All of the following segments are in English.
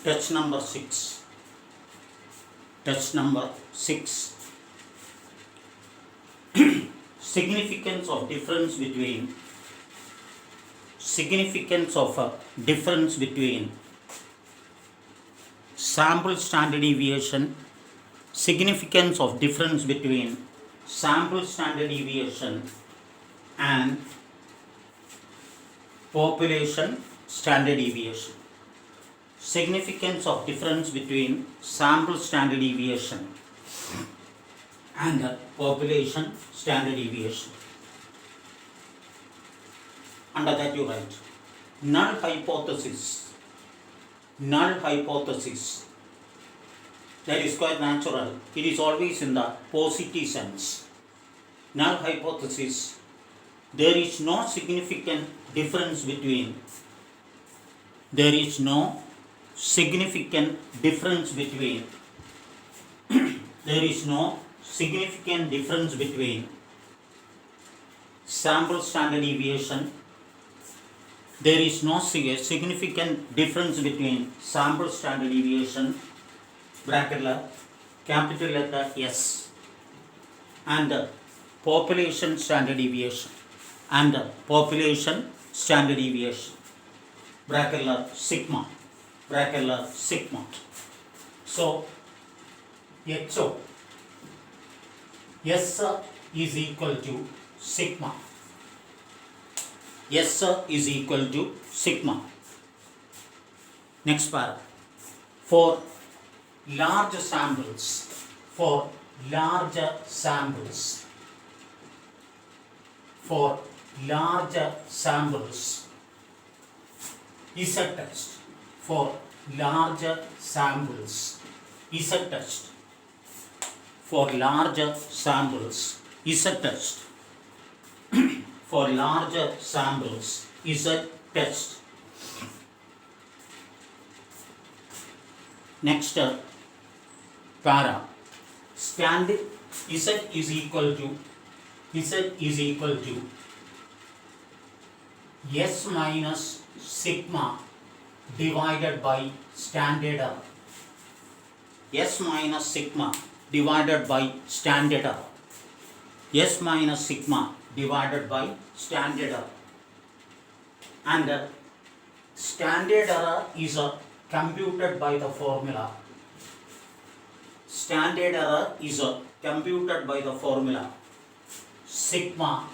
Test number 6. Test number 6. Significance of difference between sample standard deviation, significance of difference between sample standard deviation and population standard deviation. Significance of difference between sample standard deviation and population standard deviation. Under that you write null hypothesis. Null hypothesis, that is quite natural. It is always in the positive sense. Null hypothesis, there is no significant difference between there is no significant difference between sample standard deviation. There is no significant difference between sample standard deviation, bracket letter, capital letter S, and population standard deviation, bracket letter sigma, So, HO, S is equal to sigma. S is equal to sigma. Next paragraph. For large samples, is a test. For larger samples is a test. For larger samples is a test. For larger samples is a test. Next para. Standard Z is equal to S minus sigma divided by standard error. S minus sigma divided by standard error. S minus sigma divided by standard error. And standard error is computed by the formula. Standard error is computed by the formula sigma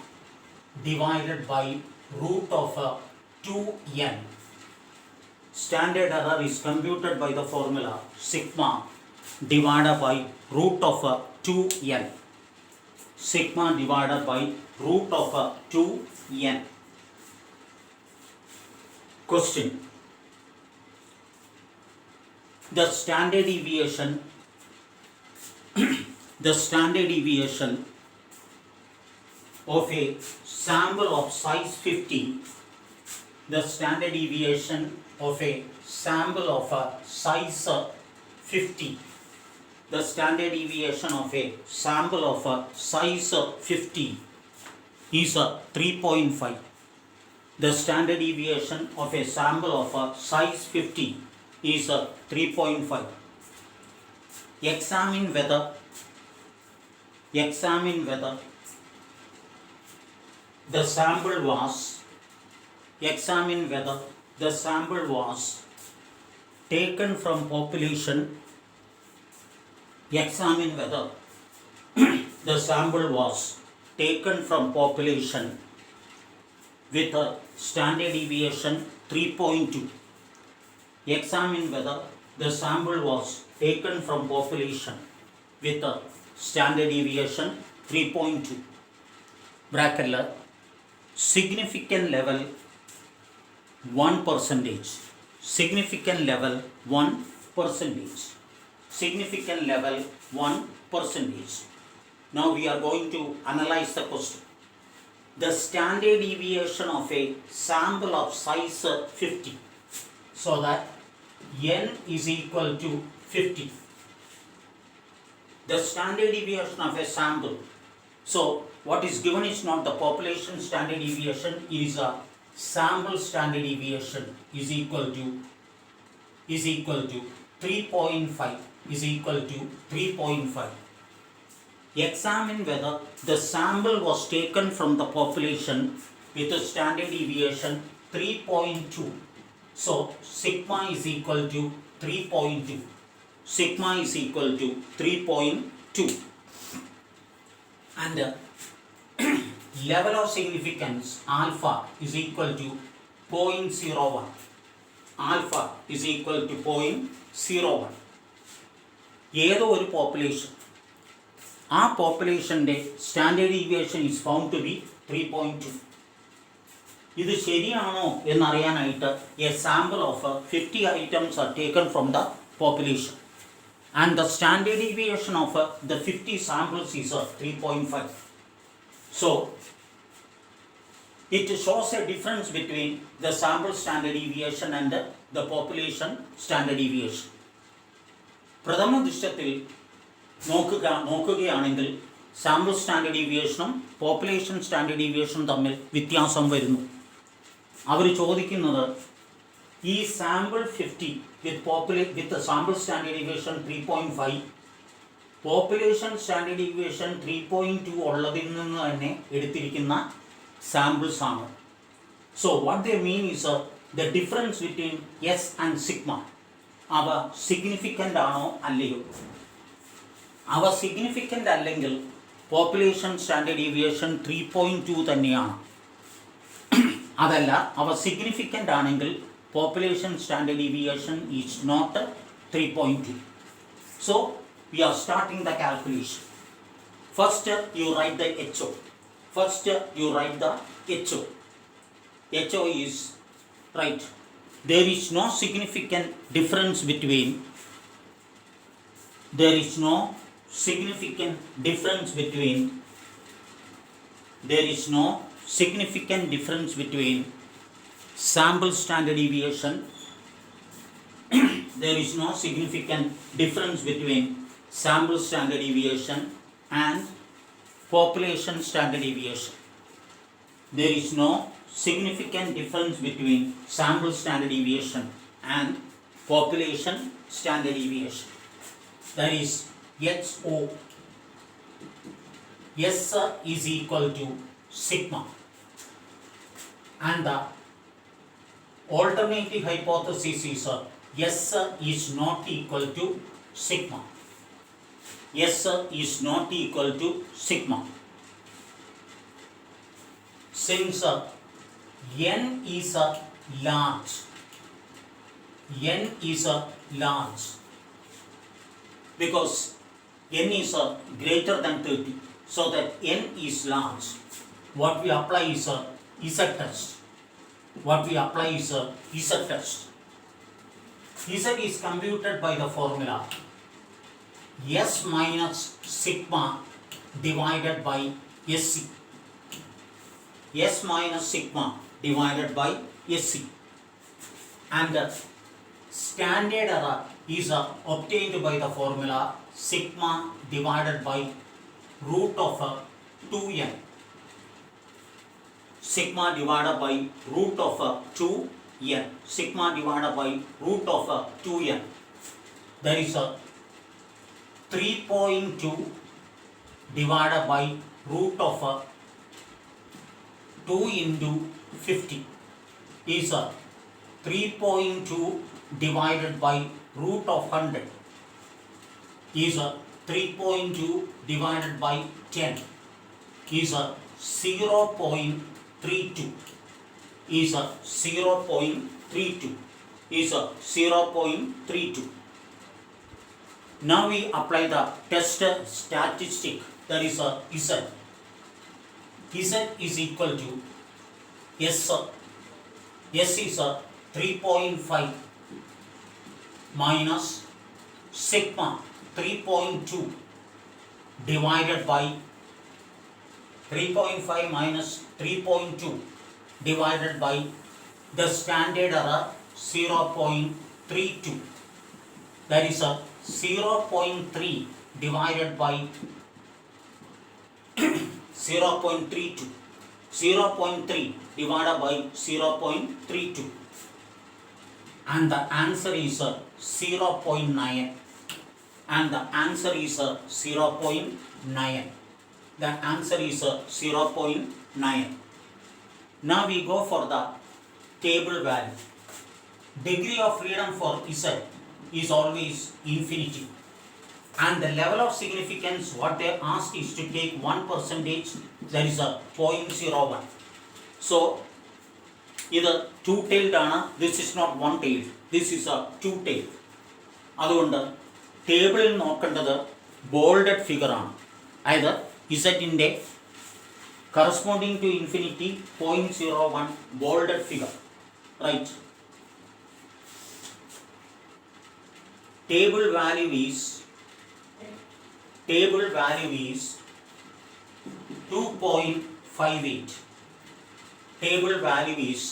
divided by root of 2n. Standard error is computed by the formula sigma divided by root of 2n. Sigma divided by root of 2n. Question. The standard deviation of a sample of size 50, the standard deviation of a sample of size 50, the standard deviation of a sample of size 50 is 3.5. The standard deviation of a sample of size 50 is 3.5. Examine whether the sample was taken from population. Examine whether the sample was taken from population with a standard deviation 3.2. Examine whether the sample was taken from population with a standard deviation 3.2. Bracket letter. Significant level 1%. Significant level 1%. Significant level 1%. Now we are going to analyze the question. The standard deviation of a sample of size 50, so that n is equal to 50. The standard deviation of a sample. So what is given is not the population standard deviation, it is a sample standard deviation is equal to is equal to 3.5 is equal to 3.5. Examine whether the sample was taken from the population with a standard deviation 3.2. So sigma is equal to 3.2. Sigma is equal to 3.2. And level of significance alpha is equal to 0.01. Alpha is equal to 0.01. ഏതോ ഒരു population, ആ പോപ്പുലേഷൻ്റെ standard deviation is found to be 3.2. ഇത് ശരിയാണോ എന്നറിയാനായിട്ട് a sample of 50 items are taken from the population and the standard deviation of the 50 samples is 3.5. So it shows a difference between the sample standard deviation and the population standard deviation. പ്രഥമ ദൃശ്യത്തിൽ നോക്കുകയാണെങ്കിൽ sample standard ഡീവിയേഷനും population standard ഡീവിയേഷനും തമ്മിൽ വ്യത്യാസം വരുന്നു. അവർ ചോദിക്കുന്നത് ഈ sample 50 with sample standard deviation 3.5 population standard deviation 3.2 ഉള്ളതിൽ നിന്ന് തന്നെ എടുത്തിരിക്കുന്ന സാമ്പിൾസ് ആണ്. So what they mean is the difference between S and sigma. അവ സിഗ്നിഫിക്കൻ്റ് ആണോ അല്ലയോ? അവ സിഗ്നിഫിക്കൻ്റ് അല്ലെങ്കിൽ പോപ്പുലേഷൻ സ്റ്റാൻഡേർഡ് ഡീവിയേഷൻ 3.2 തന്നെയാണ്. അതല്ല, അവ സിഗ്നിഫിക്കൻ്റ് ആണെങ്കിൽ population standard deviation is not 3.2. So we are starting the calculation. First you write the HO. First you write the HO. HO is, right, there is no significant difference between, there is no significant difference between, there is no significant difference between sample standard deviation there is no significant difference between sample standard deviation and population standard deviation. There is no significant difference between sample standard deviation and population standard deviation. That is HO. S is equal to sigma, and the alternative hypothesis is S is not equal to sigma. S is not equal to sigma. Since n is large, n is large because n is greater than 30, so that n is large, what we apply is Z test. What we apply is Z test. Z is computed by the formula S minus sigma divided by SC. S minus sigma divided by SC. And the standard error is obtained by the formula sigma divided by root of 2n. Sigma divided by root of 2n. Sigma divided by root of 2n. There is a 3.2 divided by root of 2 into 50 is 3.2 divided by root of 100 is 3.2 divided by 10 is 0.32 is 0.32 is 0.32. Now we apply the test statistic, that is Z. Z is equal to S. S is 3.5 minus sigma 3.2 divided by 3.5 minus 3.2 divided by the standard error 0.32. That is 0.3 divided by 0.32. 0.3 divided by 0.32. and the answer is 0.9, and the answer is 0.9. The answer is 0.9. Now we go for the table value. Degree of freedom for Z is always infinity, and the level of significance what they asked is to take 1%, that is a 0.01. So either two-tailed ആണ്, this is not one-tailed, this is a two-tailed. അതുകൊണ്ട് ടേബിളിൽ നോക്കേണ്ടത് ബോൾഡഡ് figure ആണ്, അതായത് ഇസറ്റിൻ്റെ corresponding to infinity 0.01 bolded figure, right. Table value is 2.58. Table value is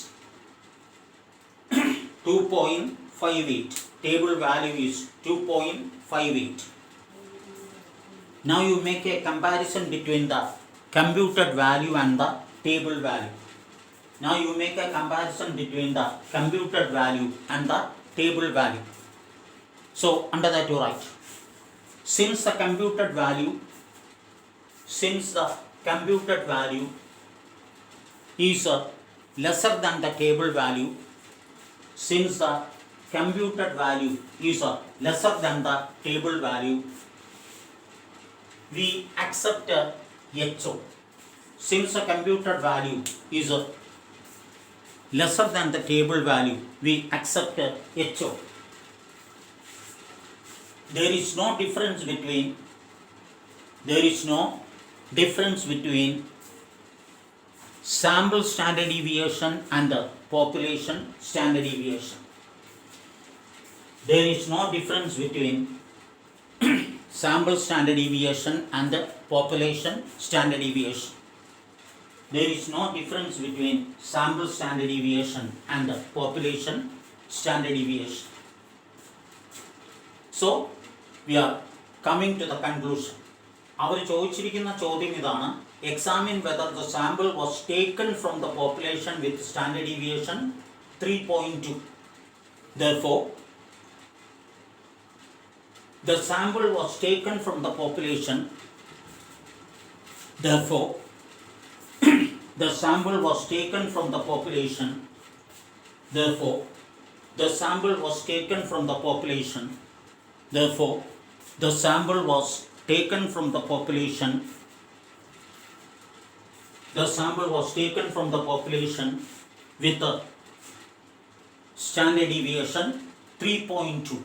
2.58. Table value is 2.58. Now you make a comparison between the computed value and the table value. Now you make a comparison between the computed value and the table value. So under that you write, since the computed value is lesser than the table value, since the computed value is lesser than the table value, we accept HO. Since the computed value is lesser than the table value, we accept HO. There is no difference between sample standard deviation and population standard deviation. There is no difference between sample standard deviation and population standard deviation. There is no difference between sample standard deviation and population standard deviation. So we are coming to the conclusion. അവർ ചോദിച്ചിരിക്കുന്ന ചോദ്യം ഇതാണ്, examine whether the sample was taken from the population with standard deviation 3.2. Therefore, the sample was taken from the population. Therefore, the sample was taken from the population. Therefore, the sample was taken from the population. Therefore, the sample was taken from the population. The sample was taken from the population with a standard deviation 3.2.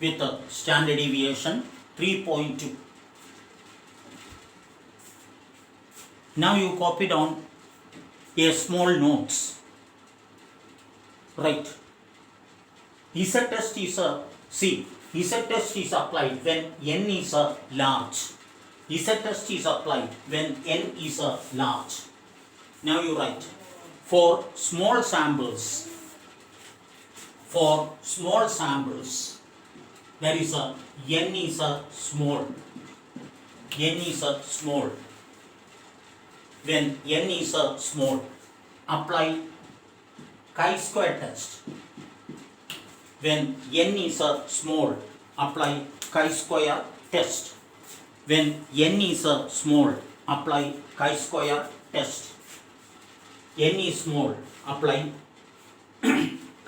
With a standard deviation 3.2. Now you copy down a small notes. Right. Z test is a Z test is applied when n is a large. Z test is applied when n is a large. Now you write, for small samples, there is a n is a small. When n is a small, apply chi-square test. When n is a small, apply chi-square test. When n is a small, apply chi-square test. N is small, apply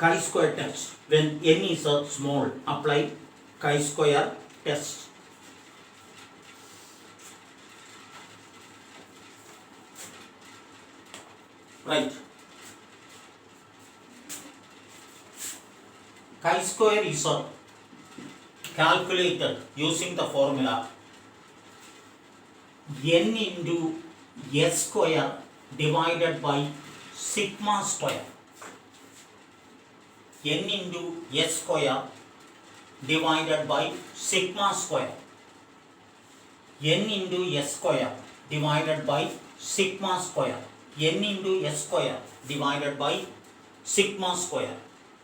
chi-square test. When n is a small, apply chi-square test. Right. Chi-square is calculated using the formula n into s square divided by sigma square. N into s square divided by sigma square. N into s square divided by sigma square. N into s square divided by sigma square.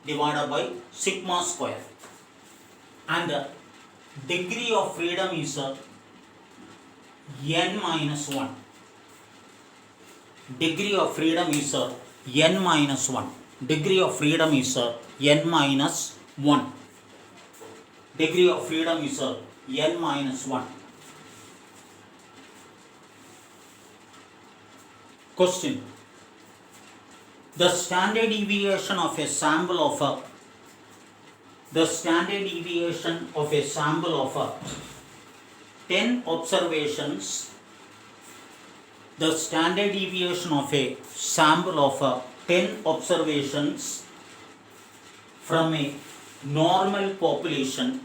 Divided by sigma square. And the degree of freedom is n minus 1. Degree of freedom is n minus 1. degree of freedom is n minus 1. Degree of freedom is n minus 1. Question. The standard deviation of a sample of 10 observations. The standard deviation of a sample of 10 observations from a normal population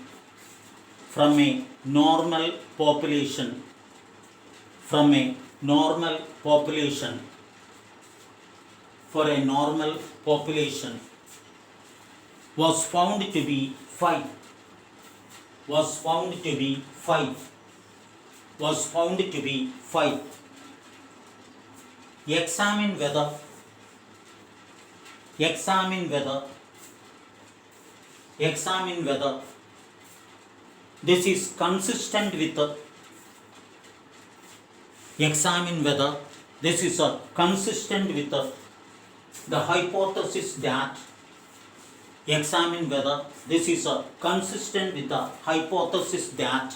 for a normal population was found to be 5. Examine whether this is consistent with the hypothesis that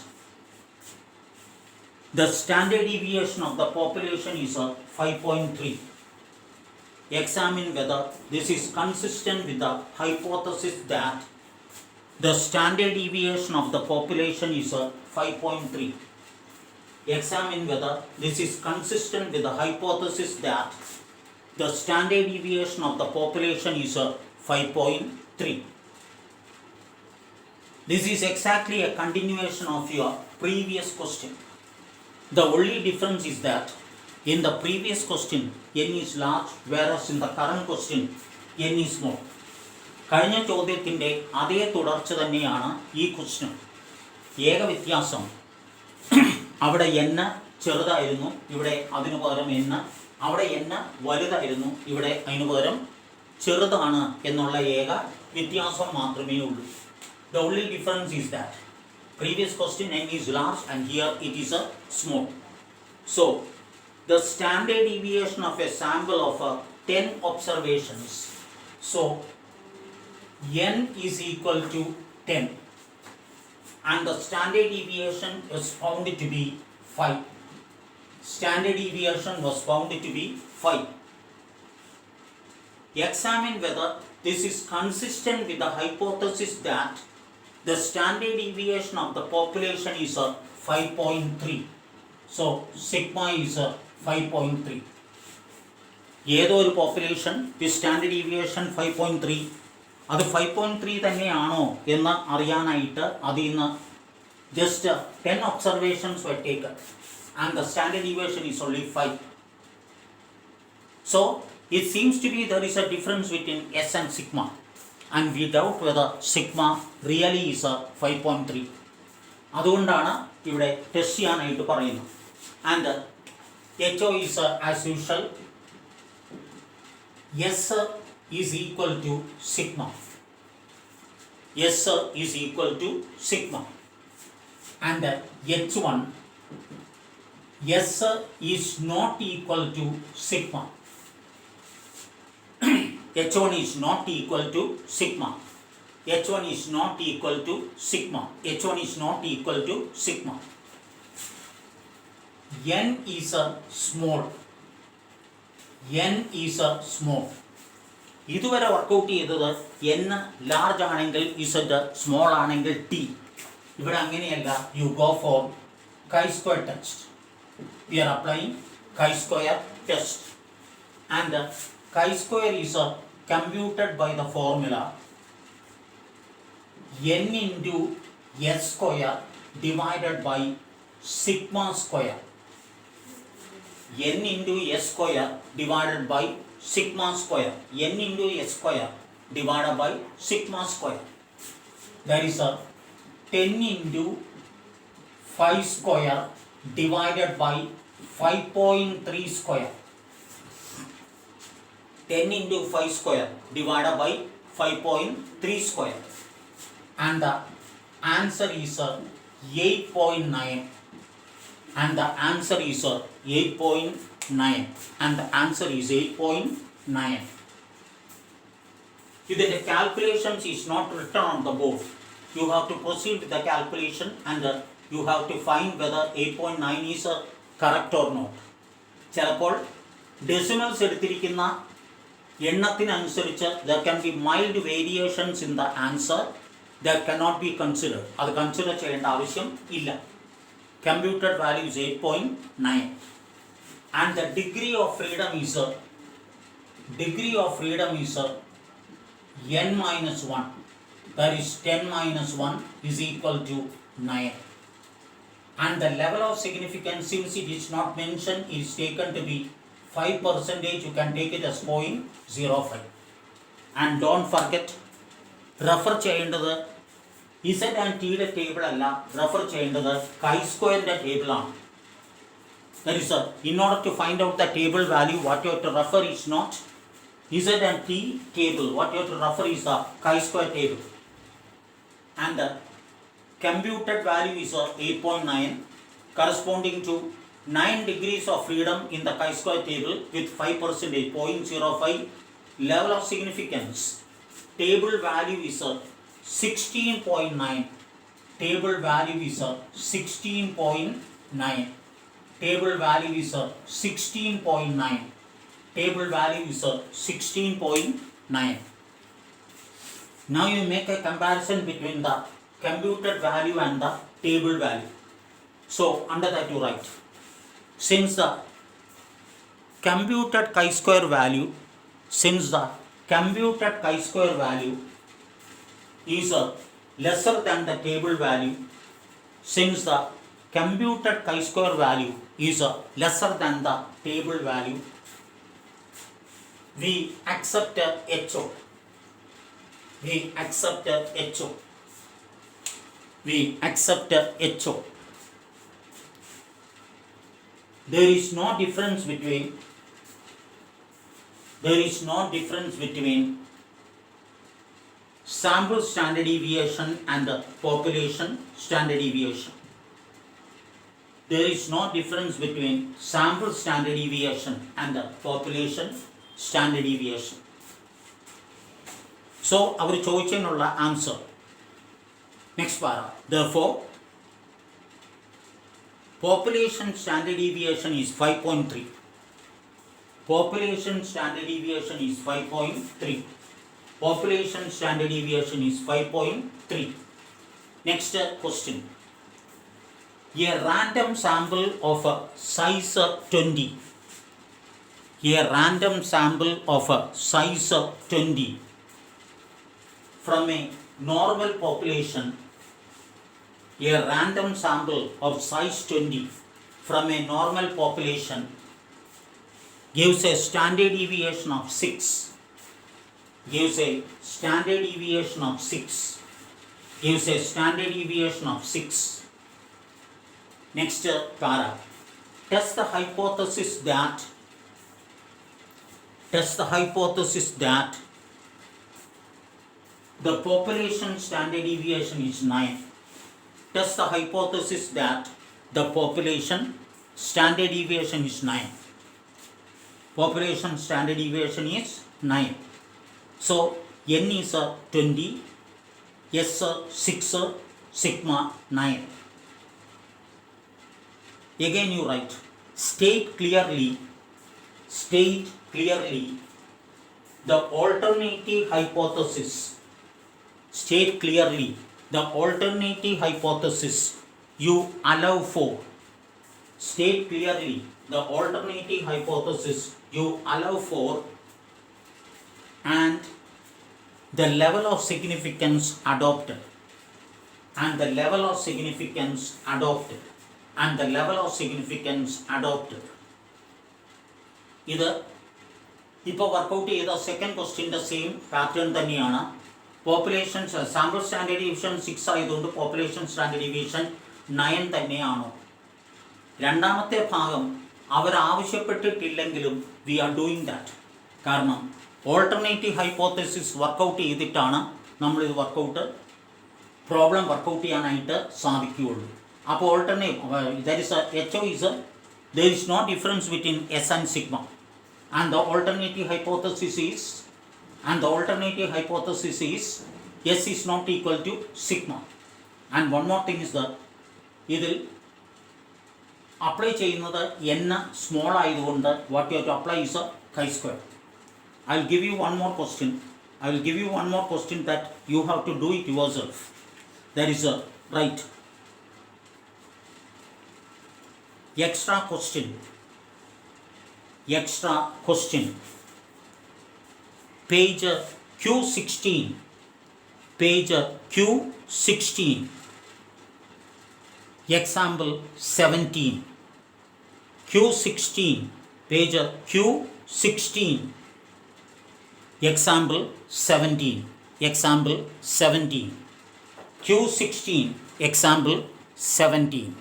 the standard deviation of the population is 5.3. Examine whether this is consistent with the hypothesis that the standard deviation of the population is 5.3. Examine whether this is consistent with the hypothesis that the standard deviation of the population is 5.3. This is exactly a continuation of your previous question. The only difference is that in the previous question n is large, whereas in the current question n is small. കഴിഞ്ഞ ചോദ്യത്തിൻ്റെ അതേ തുടർച്ച തന്നെയാണ് ഈ question. ഏക വ്യത്യാസം അവിടെ n ചെറുതായിരുന്നു, ഇവിടെ അതിനു പകരം n, അവിടെ n വലുതായിരുന്നു, ഇവിടെ അതിനു പകരം ചെറുതാണ് എന്നുള്ള ഏക വ്യത്യാസം മാത്രമേ ഉള്ളൂ. The only difference is that previous question n is large and here it is a small. So the standard deviation of a sample of 10 observations. So n is equal to 10 and the standard deviation is found to be 5. Standard deviation was found to be 5. Examine whether this is consistent with the hypothesis that the standard deviation of the population is 5.3. So sigma is 5.3. ഏതോ ഒരു population with standard deviation 5.3, അത് 5.3 തന്നെയാണോ എന്ന് അറിയാനായിട്ട് അതിൽ നിന്ന് just 10 observations were taken and the standard deviation is only 5. So it seems to be there is a difference between S and sigma and we doubt whether sigma really is 5.3. അതുകൊണ്ടാണ് ഇവിടെ test ചെയ്യാനായിട്ട് പറയുന്നത്. And HO is as usual S is equal to sigma. S is equal to sigma. And H1 S is not equal to sigma. H1 is not equal to sigma. H1 is not equal to sigma. H1 is not equal to sigma. N is a small. N is a small. ഇതുവരെ workout ചെയ്തത് n large ആണെങ്കിൽ Z small ആണെങ്കിൽ T. ഇവിടെ അങ്ങനെയല്ല. You go for chi-square test. We are applying chi-square test. And chi-square is computed by the formula n into S square divided by sigma square. N into S square divided by sigma square. N into S square divided by sigma square. That is 10 into 5 square divided by 5.3 square. 10 into 5 square divided by 5.3 square. And the answer is 8.9. And the answer is 8.9. And the answer is 8.9. If the calculations is not written on the board, you have to proceed with the calculation and you have to find whether 8.9 is correct or not. ചിലപ്പോൾ decimals എടുത്തിരിക്കുന്ന എണ്ണത്തിനനുസരിച്ച് there can be mild variations in the answer that cannot be considered. അത് consider ചെയ്യേണ്ട ആവശ്യം ഇല്ല. Computed value is 8.9 and the degree of freedom is n minus 1. That is 10 minus 1 is equal to 9. And the level of significance, since it is not mentioned, is taken to be 5%. You can take it as 0.05. And don't forget, refer ചെയ്യേണ്ടത് Z and T യുടെ table അല്ല, refer ചെയ്യേണ്ടത് chi-square table ആണ്. That is, in order to find out the table value, what you have to refer is not Z and T table. What you have to refer is the chi-square table. And the computed value is 8.9, corresponding to 9 degrees of freedom in the chi-square table with 5%, 0.05. Level of significance, table value is 16.9. Table value is 16.9. Table value is 16.9. Table value is 16.9. Now you make a comparison between the computed value and the table value. So under that you write, since the computed chi-square value is lesser than the table value, since the computed chi-square value is lesser than the table value, we accept HO. We accept HO. There is no difference between sample standard deviation and population standard deviation. There is no difference between sample standard deviation and population standard deviation. So our ചോദിച്ചതിനുള്ള answer. Next para. Therefore, population standard deviation is 5.3. Population standard deviation is 5.3. Population standard deviation is 5.3. Next question. A random sample of size 20. A random sample of size 20 from a normal population. A random sample of size 20 from a normal population gives a standard deviation of 6. Gives a standard deviation of 6. Next para. Test the hypothesis that the population standard deviation is 9. Test the hypothesis that the population standard deviation is 9. Population standard deviation is 9. So n is 20, s 6, sigma 9. Again you write, state clearly the alternative hypothesis. State clearly the alternative hypothesis you allow for. State clearly the alternative hypothesis you allow for and the level of significance adopted. And the level of significance adopted. And the level of significance adopted. ഇത് ഇപ്പോൾ workout ചെയ്ത second ക്വസ്റ്റ്യൻ്റെ same pattern തന്നെയാണ്. Population sample standard deviation 6 ആയതുകൊണ്ട് population standard deviation 9 തന്നെയാണോ? രണ്ടാമത്തെ ഭാഗം അവരാവശ്യപ്പെട്ടിട്ടില്ലെങ്കിലും V are doing that. കാരണം alternative hypothesis workout ചെയ്തിട്ടാണ് നമ്മളിത് പ്രോബ്ലം വർക്കൗട്ട് ചെയ്യാനായിട്ട് സാധിക്കുകയുള്ളൂ. അപ്പോൾ alternative there is HO is there is no difference between S and sigma, and the alternative hypothesis is and the alternative hypothesis is S is not equal to sigma. And one more thing is that ഇതിൽ apply ചെയ്യുന്നത് n small ആയതുകൊണ്ട് what you have to apply is a chi-square. I will give you one more question that you have to do it yourself. There is a right extra question page Q16 example 17 Q16 page Q16 example 17 Q16 example 17